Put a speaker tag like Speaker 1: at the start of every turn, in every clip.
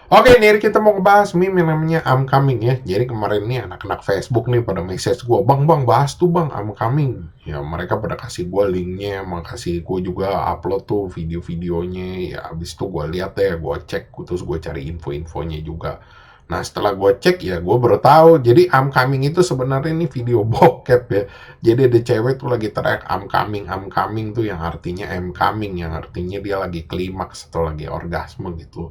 Speaker 1: Oke, nih kita mau ngebahas meme yang namanya I'm Coming ya. Jadi kemarin nih anak-anak Facebook nih pada message gue, bang bahas tuh bang I'm Coming. Ya mereka pada kasih gue linknya, makasih gue juga upload tuh video-videonya. Ya abis itu gue lihat deh, gue cek, terus gue cari info-infonya juga. Nah setelah gue cek ya gue baru tahu. Jadi I'm Coming itu sebenarnya ini video bokep ya. Jadi ada cewek tuh lagi teriak I'm coming tuh yang artinya I'm coming, yang artinya dia lagi klimaks atau lagi orgasme gitu.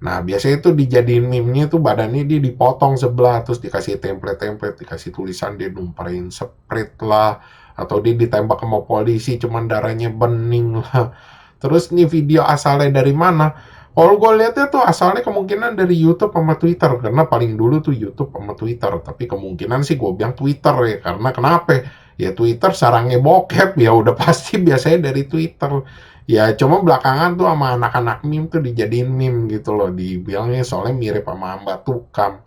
Speaker 1: Nah, biasanya itu dijadiin meme-nya tuh badannya dia dipotong sebelah, terus dikasih template-template, dikasih tulisan dia numperin sprite lah, atau dia ditembak sama polisi, cuman darahnya bening lah. Terus nih video asalnya dari mana? Kalau gue lihatnya tuh asalnya kemungkinan dari YouTube sama Twitter, karena paling dulu tuh YouTube sama Twitter. Tapi kemungkinan sih gue bilang Twitter ya, karena kenapa? Ya Twitter sarangnya bokep, ya udah pasti biasanya dari Twitter. Ya cuma belakangan tuh sama anak-anak meme tuh dijadiin meme gitu loh, dibilangnya soalnya mirip sama Mbak Tukam.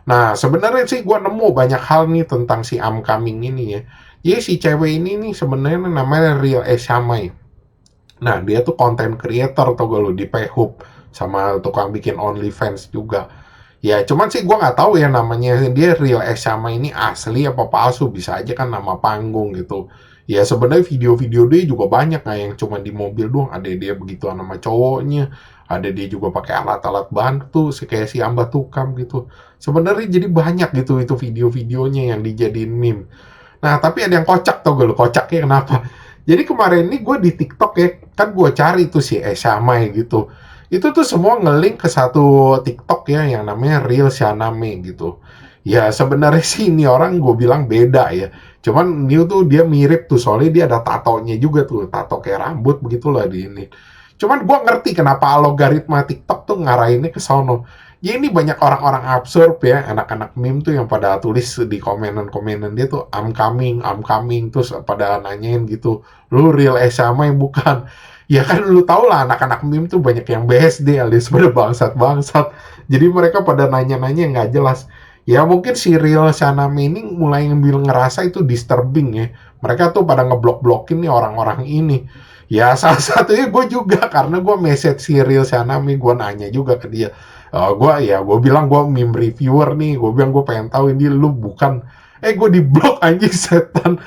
Speaker 1: Nah sebenarnya sih gue nemu banyak hal nih tentang si Amcoming ini ya. Jadi si cewek ini nih sebenarnya namanya Real Eshamay. Nah dia tuh content creator tuh gue lo di Phub sama tukang bikin OnlyFans juga. Ya cuman sih gue nggak tahu ya namanya dia Real Esama ini asli apa palsu, bisa aja kan nama panggung gitu. Ya sebenarnya video-video dia juga banyak nggak yang cuma di mobil doang, ada dia begitu sama cowoknya, ada dia juga pakai alat-alat bantu kayak si Amba Tukam gitu. Sebenarnya jadi banyak gitu itu video-videonya yang dijadiin meme. Nah tapi ada yang kocak tau gak lo, kocaknya kenapa? Jadi kemarin ini gue di TikTok ya, kan gue cari tuh si Esamai gitu. Itu tuh semua ngelink ke satu TikTok ya yang namanya Real Shaname gitu. Ya sebenarnya sih ini orang gue bilang beda ya. Cuman ini tuh dia mirip tuh soalnya dia ada tatonya juga tuh, tato kayak rambut begitulah di ini. Cuman gue ngerti kenapa algoritma TikTok tuh ngarahinnya ke sono. Ya ini banyak orang-orang absurd ya, anak-anak meme tuh yang pada tulis di komenan-komenan dia tuh I'm coming, terus pada nanyain gitu, lu real sama yang bukan. Ya kan lu tau lah anak-anak meme tuh banyak yang BSD alias pada bangsat-bangsat. Jadi mereka pada nanya-nanya nggak jelas. Ya mungkin si real Saname ini mulai ngambil ngerasa itu disturbing ya. Mereka tuh pada ngeblok-blokin nih orang-orang ini. Ya salah satunya gue juga karena gue message si real Saname, gue nanya juga ke dia. Gue bilang gue meme reviewer nih, gue bilang gue pengen tahu ini lu bukan, gue di blok anjing setan.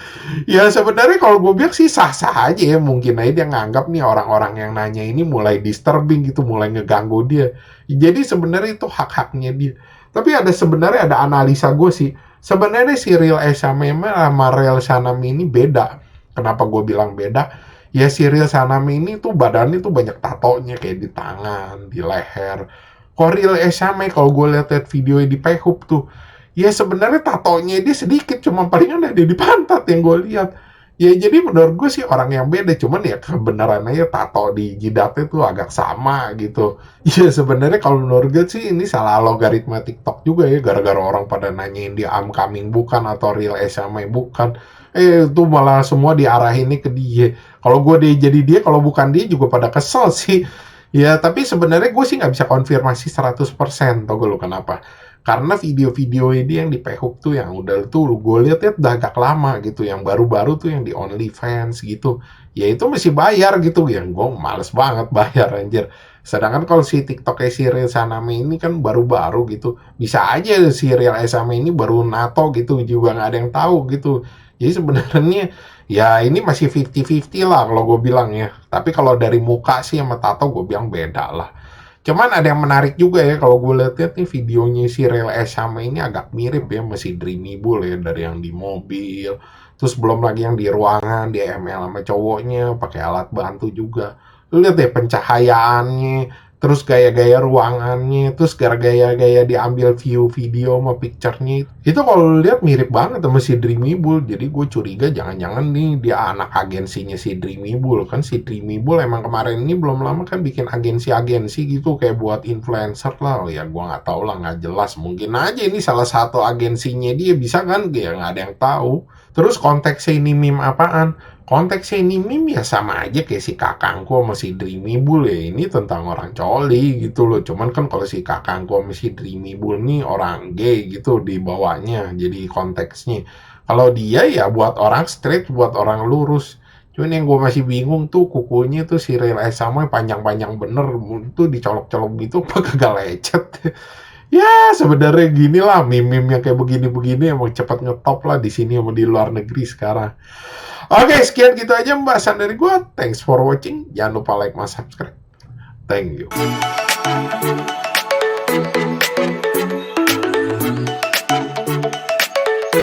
Speaker 1: Ya sebenarnya kalau gue bilang sih sah-sah aja ya, mungkin aja dia nganggap nih orang-orang yang nanya ini mulai disturbing gitu, mulai ngeganggu dia. Jadi sebenarnya itu hak-haknya dia. Tapi sebenarnya ada analisa gue sih. Sebenarnya si Real Esame sama Real Sanami ini beda. Kenapa gue bilang beda? Ya si Real Sanami ini tuh badannya tuh banyak tatonya kayak di tangan, di leher. Kok Real Esame kalau gue lihat video di Phub tuh, ya sebenarnya tatonya dia sedikit, cuma palingan ada di pantat yang gue lihat. Ya jadi menurut gue sih orang yang beda, cuman ya kebenarannya tato di jidatnya tuh agak sama gitu. Ya sebenarnya kalau menurut gue sih ini salah logaritma TikTok juga ya, gara-gara orang pada nanyain dia I'm coming bukan atau real SMA bukan. Itu malah semua diarahinnya ke dia. Kalau gue dia jadi dia, kalau bukan dia juga pada kesel sih. Ya tapi sebenarnya gue sih nggak bisa konfirmasi 100%, tau gue lo kenapa? Karena video-video ini yang di Phub tuh yang udah tuh gue lihat ya udah agak lama gitu, yang baru-baru tuh yang di OnlyFans gitu, ya itu mesti bayar gitu, yang gue males banget bayar anjir. Sedangkan kalau si TikTok si Real Saname ini kan baru-baru gitu, bisa aja si Real Saname ini baru nato gitu juga nggak ada yang tahu gitu. Jadi sebenarnya ya ini masih 50-50 lah kalau gue bilang ya. Tapi kalau dari muka sih sama tato gue bilang beda lah. Cuman ada yang menarik juga ya kalau gue lihat nih videonya si Real S sama ini agak mirip ya masih Dreamy Bull ya, dari yang di mobil, terus belum lagi yang di ruangan di ML sama cowoknya pakai alat bantu juga. Lu lihat deh pencahayaannya, terus gaya-gaya ruangannya, terus gaya-gaya diambil view video sama picture-nya. Itu kalau lu lihat mirip banget sama si Dreamy Bull. Jadi gue curiga jangan-jangan nih dia anak agensinya si Dreamy Bull. Kan si Dreamy Bull emang kemarin ini belum lama kan bikin agensi-agensi gitu kayak buat influencer lah. Oh ya gue nggak tahu lah, nggak jelas. Mungkin aja ini salah satu agensinya dia, bisa kan? Ya nggak ada yang tahu. Terus konteksnya ini meme apaan? Konteksnya ini meme ya sama aja kayak si kakangku sama si Dreamy Bull ya. Ini tentang orang coli gitu loh. Cuman kan kalau si kakangku sama si Dreamy Bull nih orang gay gitu dibawanya. Jadi konteksnya. Kalau dia ya buat orang straight, buat orang lurus. Cuman yang gue masih bingung tuh kukunya tuh si Real Sama panjang-panjang bener, tuh dicolok-colok gitu apa kagak lecet. Ya sebenarnya gini lah meme-meme yang kayak begini-begini emang cepat ngetop lah di sini sama di luar negeri sekarang. Oke, sekian gitu aja pembahasan dari gue. Thanks for watching. Jangan lupa like, subscribe. Thank you.